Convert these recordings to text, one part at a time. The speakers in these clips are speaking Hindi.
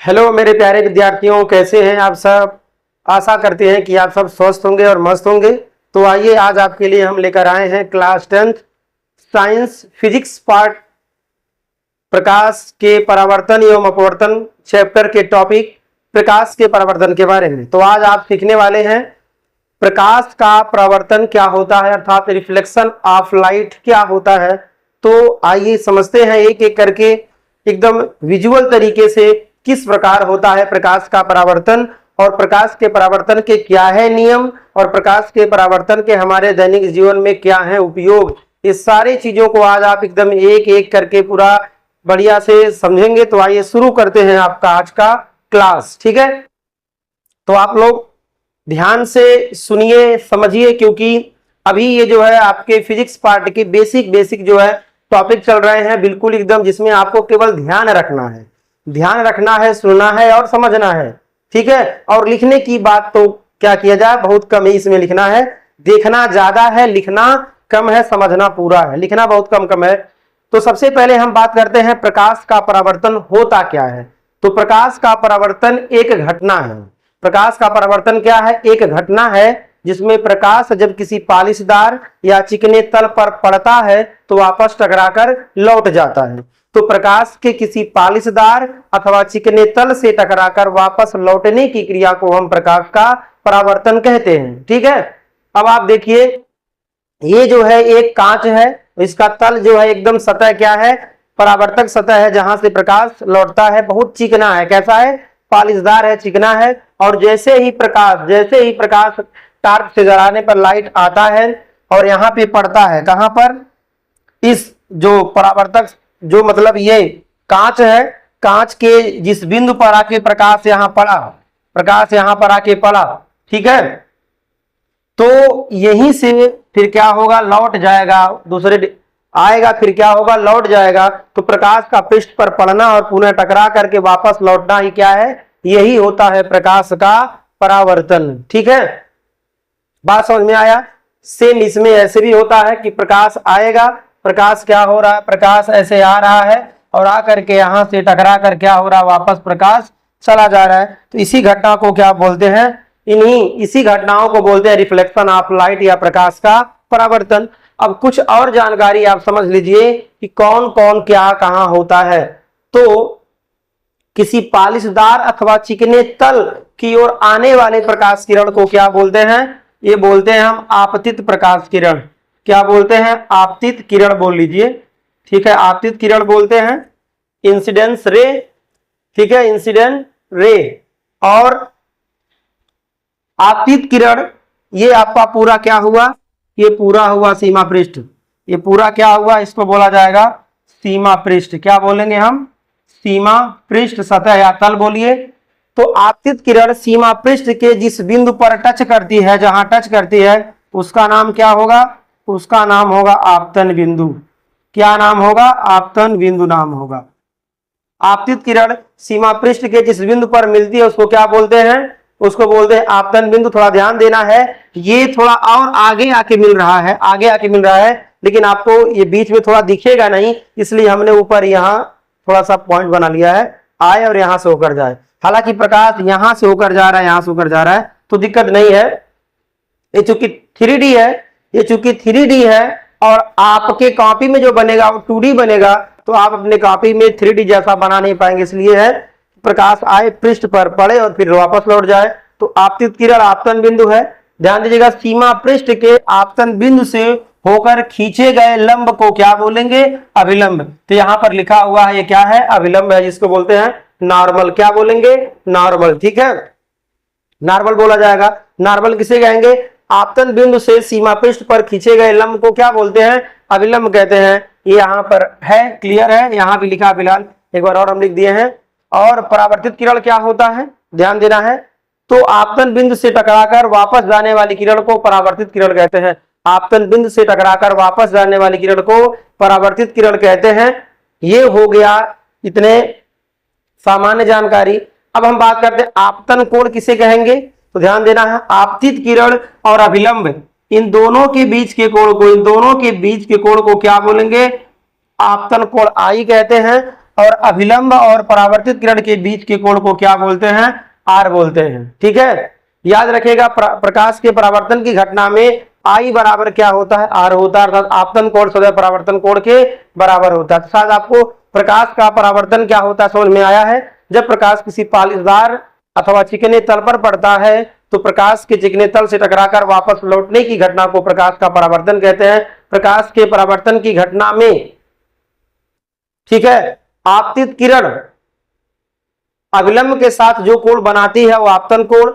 हेलो मेरे प्यारे विद्यार्थियों, कैसे हैं आप सब। आशा करते हैं कि आप सब स्वस्थ होंगे और मस्त होंगे। तो आइए, आज आपके लिए हम लेकर आए हैं class 10th science physics part प्रकाश के परावर्तन एवं अपवर्तन चैप्टर के टॉपिक प्रकाश के परावर्तन के बारे में। तो आज आप सीखने वाले हैं प्रकाश का परावर्तन क्या होता है, अर्थात रिफ्लेक्शन ऑफ लाइट क्या होता है। तो आइए समझते हैं एक एक करके एकदम विजुअल तरीके से किस प्रकार होता है प्रकाश का परावर्तन, और प्रकाश के परावर्तन के क्या है नियम, और प्रकाश के परावर्तन के हमारे दैनिक जीवन में क्या है उपयोग। इस सारी चीजों को आज आप एकदम एक एक करके पूरा बढ़िया से समझेंगे। तो आइए शुरू करते हैं आपका आज का क्लास, ठीक है। तो आप लोग ध्यान से सुनिए, समझिए, क्योंकि अभी ये जो है आपके फिजिक्स पार्ट के बेसिक जो है टॉपिक चल रहे हैं, बिल्कुल एकदम, जिसमें आपको केवल ध्यान रखना है, सुनना है और समझना है, ठीक है। और लिखने की बात तो क्या किया जाए, बहुत कम ही इसमें लिखना है। देखना ज्यादा है, लिखना कम है, समझना पूरा है, लिखना बहुत कम है। तो सबसे पहले हम बात करते हैं प्रकाश का परावर्तन होता क्या है। तो प्रकाश का परावर्तन एक घटना है। प्रकाश का परावर्तन क्या है? एक घटना है जिसमें प्रकाश जब किसी पालिशदार या चिकने तल पर पड़ता है तो वापस टकराकर लौट जाता है। तो प्रकाश के किसी पालिशदार अथवा चिकने तल से टकराकर वापस लौटने की क्रिया को हम प्रकाश का परावर्तन कहते हैं, ठीक है। अब आप देखिए, ये जो है एक कांच है, इसका तल जो है एकदम सतह क्या है? परावर्तक सतह है, जहां से प्रकाश लौटता है। बहुत चिकना है, कैसा है? पालिशदार है, चिकना है। और जैसे ही प्रकाश टार्च से जलाने पर लाइट आता है और यहाँ पे पड़ता है, कहां पर? इस जो परावर्तक, जो मतलब ये कांच है, कांच के जिस बिंदु पर आके प्रकाश यहाँ पर आके पड़ा, ठीक है। तो यहीं से फिर क्या होगा? लौट जाएगा, दूसरे आएगा, फिर क्या होगा? लौट जाएगा। तो प्रकाश का पृष्ठ पर पड़ना और पुनः टकरा करके वापस लौटना ही क्या है? यही होता है प्रकाश का परावर्तन, ठीक है। बात समझ में आया? सेम इसमें ऐसे भी होता है कि प्रकाश आएगा, प्रकाश क्या हो रहा है? प्रकाश ऐसे आ रहा है और आकर के यहां से टकरा कर क्या हो रहा है? वापस प्रकाश चला जा रहा है। तो इसी घटना को क्या बोलते हैं? इसी घटनाओं को बोलते हैं रिफ्लेक्शन ऑफ लाइट या प्रकाश का परावर्तन। अब कुछ और जानकारी आप समझ लीजिए कि कौन कौन क्या कहां होता है। तो किसी पालिशदार अथवा चिकने तल की ओर आने वाले प्रकाश किरण को क्या बोलते हैं? ये बोलते हैं हम आपतित प्रकाश किरण। क्या बोलते हैं? आपतित किरण बोल लीजिए, ठीक है। आपतित किरण बोलते हैं, इंसिडेंस रे, ठीक है, इंसिडेंट रे। और आपतित किरण, ये आपका पूरा क्या हुआ? ये पूरा हुआ सीमा पृष्ठ। ये पूरा क्या हुआ? इसको बोला जाएगा सीमा पृष्ठ। क्या बोलेंगे हम? सीमा पृष्ठ, सतह या तल बोलिए। तो आपतित किरण सीमा पृष्ठ के जिस बिंदु पर टच करती है, जहां टच करती है, उसका नाम क्या होगा? उसका नाम होगा आपतन बिंदु। क्या नाम होगा? आपतन बिंदु नाम होगा। आपतित किरण सीमा पृष्ठ के जिस बिंदु पर मिलती है उसको क्या बोलते हैं? उसको बोलते हैं आपतन बिंदु। थोड़ा ध्यान देना है, ये थोड़ा और आगे आके मिल रहा है, लेकिन आपको ये बीच में थोड़ा दिखेगा नहीं, इसलिए हमने ऊपर यहाँ थोड़ा सा पॉइंट बना लिया है, आए और यहां से होकर जाए। हालांकि प्रकाश यहां से होकर जा रहा है, यहां से होकर जा रहा है, तो दिक्कत नहीं है। ये चूंकि 3D है, और आपके कॉपी में जो बनेगा वो 2D बनेगा, तो आप अपने कॉपी में 3D जैसा बना नहीं पाएंगे। इसलिए है प्रकाश आए, पृष्ठ पर पड़े और फिर वापस लौट जाए। तो आपतित किरण आपतन बिंदु है। ध्यान दीजिएगा, सीमा पृष्ठ के आपतन बिंदु से होकर खींचे गए लंब को क्या बोलेंगे? अभिलंब। तो यहां पर लिखा हुआ है, ये क्या है? अभिलंब है, जिसको बोलते हैं नॉर्मल। क्या बोलेंगे? नॉर्मल, ठीक है, नॉर्मल बोला जाएगा। नॉर्मल किसे कहेंगे? आपतन बिंदु से सीमा पृष्ठ पर खींचे गए लंब को क्या बोलते हैं? अभिलंब कहते हैं। ये यहाँ पर है, क्लियर है, यहाँ भी लिखा फिलहाल, एक बार और हम लिख दिए हैं। और परावर्तित किरण क्या होता है? ध्यान देना है। तो आपतन बिंदु से टकराकर वापस जाने वाली किरण को परावर्तित किरण कहते हैं। आपतन बिंदु से टकराकर वापस जाने वाली किरण को परावर्तित किरण कहते हैं। ये हो गया इतने सामान्य जानकारी। अब हम बात करते हैं आपतन कोण किसे कहेंगे। तो ध्यान देना है, आपतित किरण और अभिलंब, इन दोनों के बीच के कोण को क्या बोलेंगे? आपतन कोण आई कहते हैं। और अभिलंब और परावर्तित किरण के बीच के कोण को क्या बोलते हैं? आर बोलते हैं। ठीक है, याद रखिएगा प्रकाश के परावर्तन की घटना में आई बराबर क्या होता है? आर होता है, अर्थात आपतन कोण सदैव परावर्तन कोण के बराबर होता है। तो शायद आपको प्रकाश का परावर्तन क्या होता है समझ में आया है। जब प्रकाश किसी पालिशदार अथवा चिकने तल पर पड़ता है तो प्रकाश के चिकने तल से टकराकर वापस लौटने की घटना को प्रकाश का परावर्तन कहते हैं। प्रकाश के परावर्तन की घटना में, ठीक है, आपतित किरण अभिलंब के साथ जो कोण बनाती है वो आपतन कोण,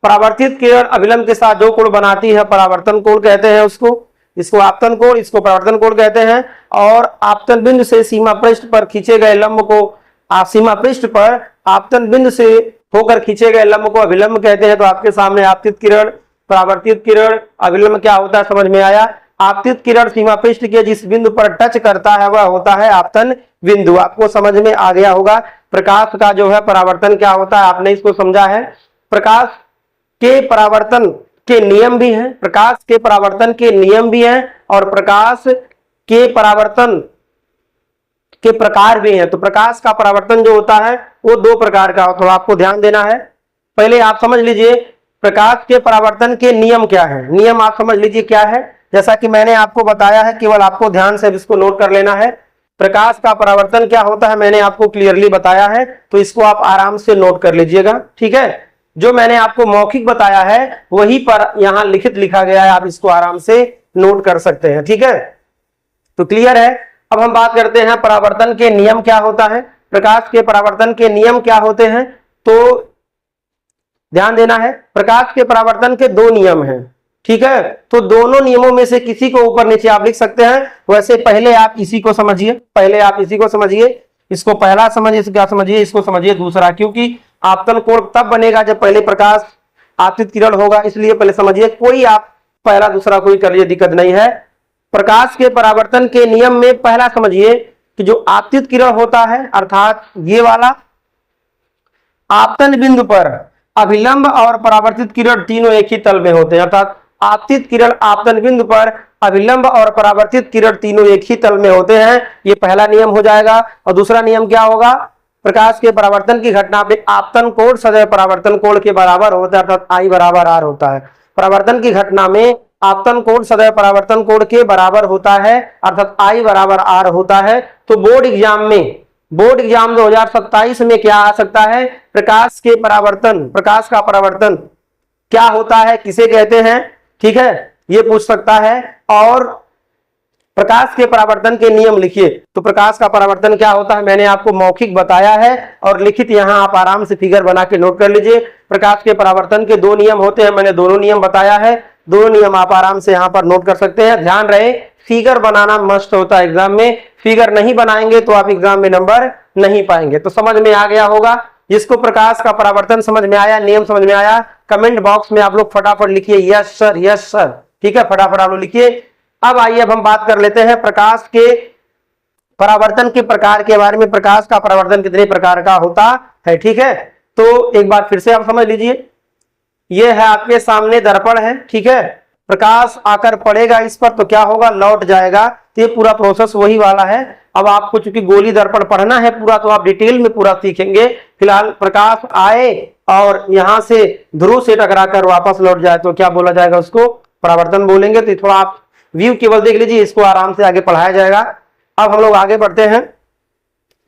परावर्तित किरण अभिलंब के साथ जो कोण बनाती है परावर्तन कोण कहते हैं उसको। इसको आपतन कोण, इसको परावर्तन कोण कहते हैं। और आपतन बिंदु से सीमा पृष्ठ पर खींचे गए लंब को, सीमा पृष्ठ पर आपतन बिंदु से होकर खींचे गए लंब को अभिलंब कहते हैं। तो आपके सामने आपतित किरण, परावर्तित किरण, अभिलंब क्या होता है समझ में आया। आपतित किरण सीमा पृष्ठ के जिस बिंदु पर टच करता है वह होता है आपतन बिंदु। आपको समझ में आ गया होगा प्रकाश का जो है परावर्तन क्या होता है, आपने इसको समझा है। प्रकाश के परावर्तन के नियम भी हैं, प्रकाश के परावर्तन के नियम भी हैं और प्रकाश के परावर्तन के प्रकार भी हैं। तो प्रकाश का परावर्तन जो होता है वो दो प्रकार का होता है, आपको ध्यान देना है। पहले आप समझ लीजिए प्रकाश के परावर्तन के नियम क्या है। नियम आप समझ लीजिए क्या है, जैसा कि मैंने आपको बताया है, केवल आपको ध्यान से इसको नोट कर लेना है। प्रकाश का परावर्तन क्या होता है मैंने आपको क्लियरली बताया है, तो इसको आप आराम से नोट कर लीजिएगा। ठीक है, जो मैंने आपको मौखिक बताया है वही पर यहां लिखित लिखा गया है, आप इसको आराम से नोट कर सकते हैं। ठीक है, तो क्लियर है। अब हम बात करते हैं परावर्तन के नियम क्या होता है। प्रकाश के परावर्तन के नियम क्या होते हैं, तो ध्यान देना है। प्रकाश के परावर्तन के दो नियम हैं, ठीक है, तो दोनों नियमों में से किसी को ऊपर नीचे आप लिख सकते हैं। वैसे पहले आप इसी को समझिए, पहले आप इसी को समझिए, इसको पहला समझिए, क्या समझिए, इसको समझिए दूसरा, क्योंकि आपतन कोण तब बनेगा जब पहले प्रकाश आपतित किरण होगा, इसलिए पहले समझिए। कोई आप पहला दूसरा कोई कर लिए दिक्कत नहीं है। प्रकाश के परावर्तन के नियम में पहला समझिए कि जो आपतित किरण होता है अर्थात ये वाला, आपतन बिंदु पर अभिलंब और परावर्तित किरण तीनों एक ही तल में होते हैं। अर्थात आपतित किरण आपतन बिंदु पर, अभिलंब और परावर्तित किरण तीनों एक ही तल में होते हैं, ये पहला नियम हो जाएगा। और दूसरा नियम क्या होगा, प्रकाश के परावर्तन की घटना में आपतन कोण सदैव परावर्तन कोण के बराबर होता है, अर्थात आई बराबर आर होता है। परावर्तन की घटना में आपतन कोण सदैव परावर्तन कोण के बराबर होता है, अर्थात आई बराबर आर होता है। तो बोर्ड एग्जाम 2027 में क्या आ सकता है, प्रकाश के परावर्तन, प्रकाश का परावर्तन क्या होता है, किसे कहते हैं, ठीक है, ये पूछ सकता है। और प्रकाश के परावर्तन के नियम लिखिए। तो प्रकाश का परावर्तन क्या होता है मैंने आपको मौखिक बताया है और लिखित यहां आप आराम से फिगर बना के नोट कर लीजिए। प्रकाश के परावर्तन के दो नियम होते हैं, मैंने दोनों नियम बताया है, दोनों नियम आप आराम से यहां पर नोट कर सकते हैं। ध्यान रहे फिगर बनाना मस्ट होता है एग्जाम में, फिगर नहीं बनाएंगे तो आप एग्जाम में नंबर नहीं पाएंगे। तो समझ में आ गया होगा, जिसको प्रकाश का परावर्तन समझ में आया, नियम समझ में आया, कमेंट बॉक्स में आप लोग फटाफट लिखिए यस सर, यस सर। ठीक है, फटाफट आप लोग लिखिए। अब आइए अब हम बात कर लेते हैं प्रकाश के परावर्तन के प्रकार के बारे में। प्रकाश का परावर्तन कितने प्रकार का होता है, ठीक है, तो एक बार फिर से आप समझ लीजिए। ये है आपके सामने दर्पण है, ठीक है, प्रकाश आकर पड़ेगा इस पर तो क्या होगा, लौट जाएगा। तो ये पूरा प्रोसेस वही वाला है। अब आपको चूंकि गोली दर्पण पढ़ना है पूरा, तो आप डिटेल में पूरा सीखेंगे। फिलहाल प्रकाश आए और यहां से ध्रुव से टकराकर वापस लौट जाए तो क्या बोला जाएगा, उसको परावर्तन बोलेंगे। तो थोड़ा आप व्यू केवल देख लीजिए, इसको आराम से आगे पढ़ाया जाएगा। अब हम लोग आगे बढ़ते हैं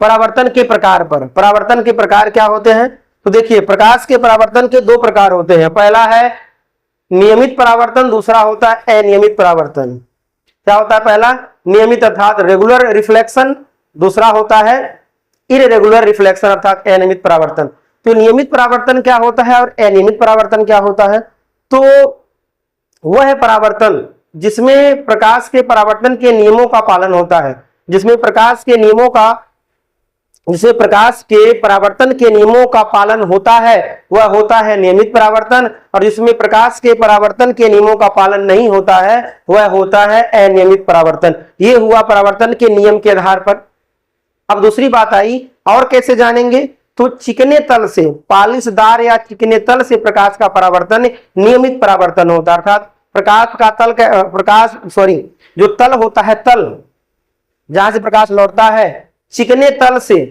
परावर्तन के प्रकार पर। परावर्तन के प्रकार क्या होते हैं, तो देखिए प्रकाश के परावर्तन के दो प्रकार होते हैं। पहला है नियमित परावर्तन, दूसरा होता है अनियमित परावर्तन। क्या होता है, पहला नियमित अर्थात रेगुलर रिफ्लेक्शन, दूसरा होता है इरेगुलर रिफ्लेक्शन अर्थात अनियमित परावर्तन। तो नियमित परावर्तन क्या होता है और अनियमित परावर्तन क्या होता है, तो वह है परावर्तन जिसमें प्रकाश के परावर्तन के नियमों का पालन होता है, जिसमें प्रकाश के नियमों का, जिसे प्रकाश के परावर्तन के नियमों का पालन होता है वह होता है नियमित परावर्तन, और जिसमें प्रकाश के परावर्तन के नियमों का पालन नहीं होता है वह होता है अनियमित परावर्तन। यह हुआ परावर्तन के नियम के आधार पर। अब दूसरी बात आई, और कैसे जानेंगे, तो चिकने तल से, पालिशदार या चिकने तल से प्रकाश का परावर्तन नियमित परावर्तन होता है। अर्थात प्रकाश का तल, जो तल होता है, तल जहां से प्रकाश लौटता है चिकने तल से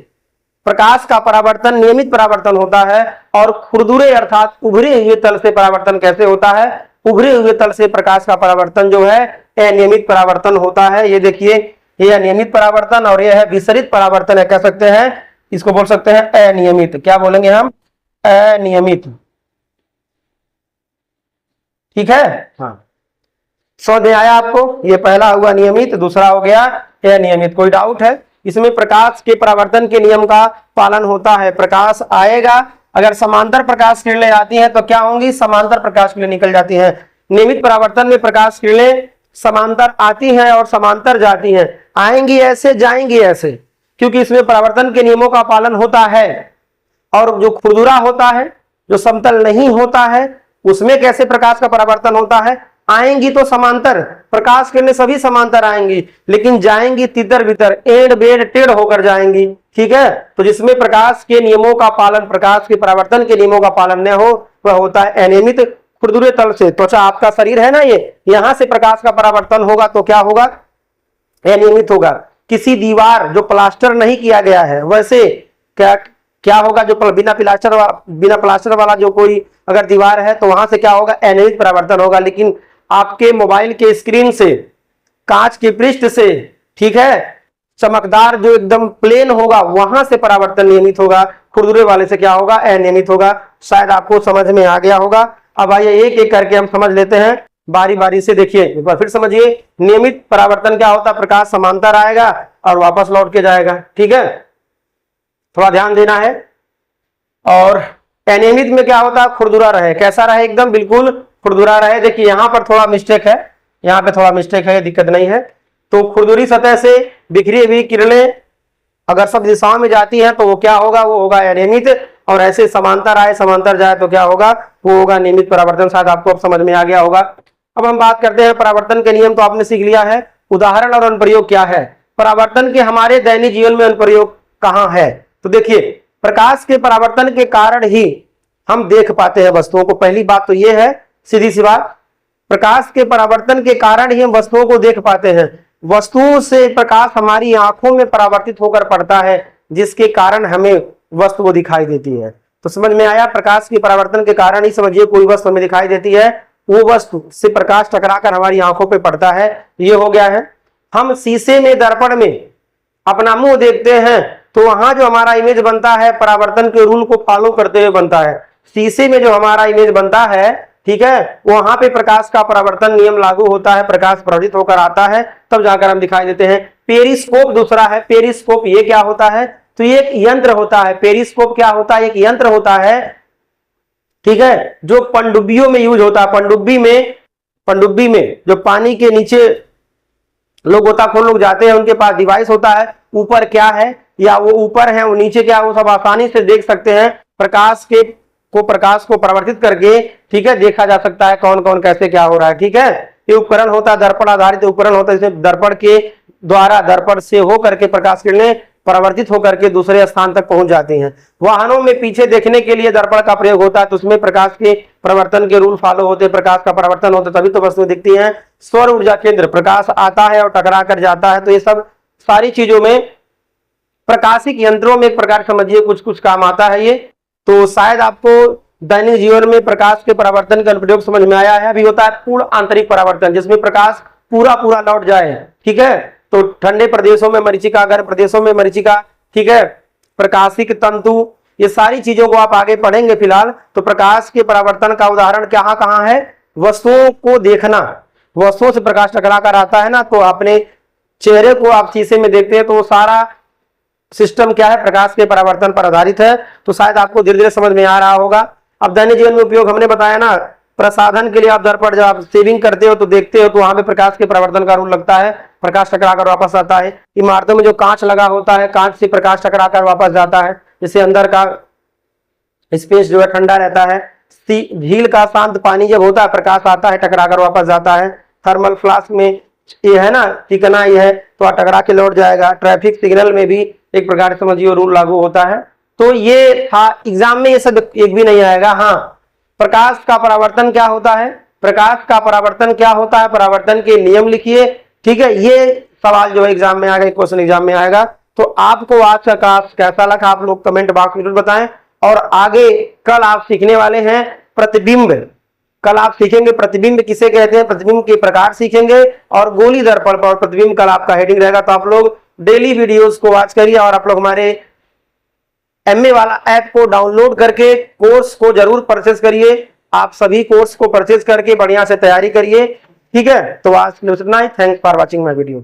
प्रकाश का परावर्तन नियमित परावर्तन होता है, और खुरदुरे अर्थात उभरे हुए तल से परावर्तन कैसे होता है? उभरे हुए तल से प्रकाश का परावर्तन जो है अनियमित परावर्तन होता है। ये देखिए, ये अनियमित परावर्तन और ये है विसरित परावर्तन है, कह सकते हैं इसको, बोल सकते हैं अनियमित। क्या बोलेंगे हम? अनियमित। ठीक है, हाँ, समझ में आया आपको? ये पहला हुआ नियमित, दूसरा हो गया अनियमित। कोई डाउट है इसमें? प्रकाश के परावर्तन के नियम का पालन होता है। प्रकाश आएगा, अगर समांतर प्रकाश किरणें आती हैं तो क्या होंगी? समांतर प्रकाश किरणें निकल जाती हैं। नियमित परावर्तन में प्रकाश किरणें समांतर आती हैं और समांतर जाती हैं, आएंगी ऐसे जाएंगी ऐसे, क्योंकि इसमें परावर्तन के नियमों का पालन होता है। और जो खुरदुरा होता है, जो समतल नहीं होता है, उसमें कैसे प्रकाश का परावर्तन होता है? आएंगी तो समांतर, प्रकाश किरणें सभी समांतर आएंगी, लेकिन जाएंगी तितर बितर, एड़ बेड़ टेढ़ होकर जाएंगी। ठीक है, तो जिसमें प्रकाश के नियमों का पालन, प्रकाश के परावर्तन के नियमों का पालन न हो, वह होता है अनियमित। खुरदुरे तल से, त्वचा आपका शरीर है ना, ये यहां से प्रकाश का परावर्तन होगा तो क्या होगा? अनियमित होगा। किसी दीवार जो प्लास्टर नहीं किया गया है, वैसे क्या होगा? जो बिना प्लास्टर वाला जो कोई अगर दीवार है तो वहां से क्या होगा? अनियमित परावर्तन होगा। लेकिन आपके मोबाइल के स्क्रीन से, कांच के पृष्ठ से, ठीक है, चमकदार जो एकदम प्लेन होगा, वहां से परावर्तन नियमित होगा। खुरदुरे वाले से क्या होगा? अनियमित होगा। शायद आपको समझ में आ गया होगा। अब आइए एक एक करके हम समझ लेते हैं, बारी बारी से। देखिए एक बार फिर समझिए, नियमित परावर्तन क्या होता है? प्रकाश समांतर आएगा और वापस लौट के जाएगा। ठीक है, थोड़ा ध्यान देना है। और अनियमित में क्या होता है? खुरदुरा रहे। कैसा रहे? एकदम बिल्कुल खुरदुरा रहे। देखिए यहां पर थोड़ा मिस्टेक है, यहां पे थोड़ा मिस्टेक है, दिक्कत नहीं है। तो खुरदुरी सतह से बिखरी हुई किरणें अगर सब दिशाओं में जाती हैं तो वो क्या होगा? वो होगा अनियमित। और ऐसे समांतर आए समांतर जाए तो क्या होगा? वो होगा नियमित परावर्तन। शायद आपको अब समझ में आ गया होगा। अब हम बात करते हैं परावर्तन के नियम, तो आपने सीख लिया है। उदाहरण और अनुप्रयोग क्या है? परावर्तन के हमारे दैनिक जीवन में अनुप्रयोग कहाँ है? तो देखिए, प्रकाश के परावर्तन के कारण ही हम देख पाते हैं वस्तुओं को। पहली बात तो यह है, सीधी सी बात, प्रकाश के परावर्तन के कारण ही हम वस्तुओं को देख पाते हैं। वस्तुओं से प्रकाश हमारी आंखों में परावर्तित होकर पड़ता है, जिसके कारण हमें वस्तु को दिखाई देती है। तो समझ में आया? प्रकाश के परावर्तन के कारण ही समझिए कोई वस्तु हमें दिखाई देती है, वो वस्तु से प्रकाश टकराकर हमारी आंखों पे पड़ता है। ये हो गया है। हम शीशे में, दर्पण में अपना मुंह देखते हैं तो वहां जो हमारा इमेज बनता है, परावर्तन के रूल को फॉलो करते हुए बनता है। शीशे में जो हमारा इमेज बनता है, ठीक है, वहां पे प्रकाश का परावर्तन नियम लागू होता है, प्रकाश परावर्तित होकर आता है, तब जाकर हम दिखाई देते हैं। पेरिस्कोप दूसरा है। पेरिस्कोप ये क्या होता है? तो ये एक यंत्र होता है। पेरिस्कोप क्या होता है? एक यंत्र होता है, ठीक है, जो पनडुब्बियों में यूज होता है। पनडुब्बी में जो पानी के नीचे लोग गोताखोर लोग जाते हैं, उनके पास डिवाइस होता है। ऊपर क्या है, या वो ऊपर है, वो नीचे क्या है, वो सब आसानी से देख सकते हैं। प्रकाश को परावर्तित करके, ठीक है, देखा जा सकता है कौन कौन कैसे क्या हो रहा है। ठीक है, ये उपकरण होता है, दर्पण आधारित उपकरण होता है। इसमें दर्पण के द्वारा, दर्पण से होकर के प्रकाश किरणें परावर्तित होकर के दूसरे स्थान तक पहुंच जाती हैं। वाहनों में पीछे देखने के लिए दर्पण का प्रयोग होता है, तो उसमें प्रकाश के परिवर्तन के रूल फॉलो होते हैं, प्रकाश का परिवर्तन होता है, तभी तो वस्तुएं दिखती हैं। सौर ऊर्जा केंद्र, प्रकाश आता है और टकरा कर जाता है। तो ये सब सारी चीजों में, प्रकाशिक यंत्रों में एक प्रकार समझिए कुछ कुछ काम आता है ये। तो शायद आपको दैनिक जीवन में प्रकाश के परावर्तन का अनुप्रयोग समझ में आया है। अभी होता है पूर्ण आंतरिक परावर्तन, जिसमें प्रकाश पूरा लौट जाए। ठीक है, तो ठंडे प्रदेशों में मरीचिका, गर्म प्रदेशों में मरीचिका, ठीक है, प्रकाशिक तंतु, ये सारी चीजों को आप आगे पढ़ेंगे। फिलहाल तो प्रकाश के परावर्तन का उदाहरण कहाँ कहाँ है? वस्तुओं को देखना, वस्तुओं से प्रकाश टकरा कर आता है ना, तो अपने चेहरे को आप शीशे में देखते हैं तो वो सारा सिस्टम क्या है? प्रकाश के परावर्तन पर आधारित है। तो शायद आपको धीरे धीरे समझ में आ रहा होगा। अब दैनिक जीवन में उपयोग हमने बताया ना, प्रसाधन के लिए आप दर्पण, जब आप शेविंग करते हो तो देखते हो, तो वहां पे प्रकाश के परावर्तन का रूल लगता है, प्रकाश टकरा कर वापस आता है। इमारतों में जो कांच लगा होता है, कांच से प्रकाश टकरा कर वापस जाता है, जिससे अंदर का स्पेस जो है ठंडा रहता है। झील का शांत पानी जब होता है, प्रकाश आता है, टकरा कर वापस जाता है। थर्मल फ्लास्क में ये है ना, चिकनाई है तो टकरा के लौट जाएगा। ट्रैफिक सिग्नल में भी एक प्रकार से समझिए रूल लागू होता है। तो ये था, एग्जाम में ये सब एक भी नहीं आएगा। हाँ, प्रकाश का परावर्तन क्या होता है? प्रकाश का परावर्तन क्या होता है? परावर्तन के नियम लिखिए। ठीक है, ये सवाल जो एग्जाम में आएगा, क्वेश्चन एग्जाम में आएगा। तो आपको आज का क्लास कैसा लगा आप लोग कमेंट बॉक्स में जरूर बताएं। और आगे कल आप सीखने वाले हैं प्रतिबिंब। कल आप सीखेंगे प्रतिबिंब किसे कहते हैं, प्रतिबिंब के प्रकार सीखेंगे और गोली दर्पण पर प्रतिबिंब कल आपका हेडिंग रहेगा। तो आप लोग डेली वीडियोस को वॉच करिए और आप लोग हमारे एमए वाला ऐप को डाउनलोड करके कोर्स को जरूर परचेज करिए। आप सभी कोर्स को परचेज करके बढ़िया से तैयारी करिए, ठीक है। तो आज इतना ही। Thanks for watching my video.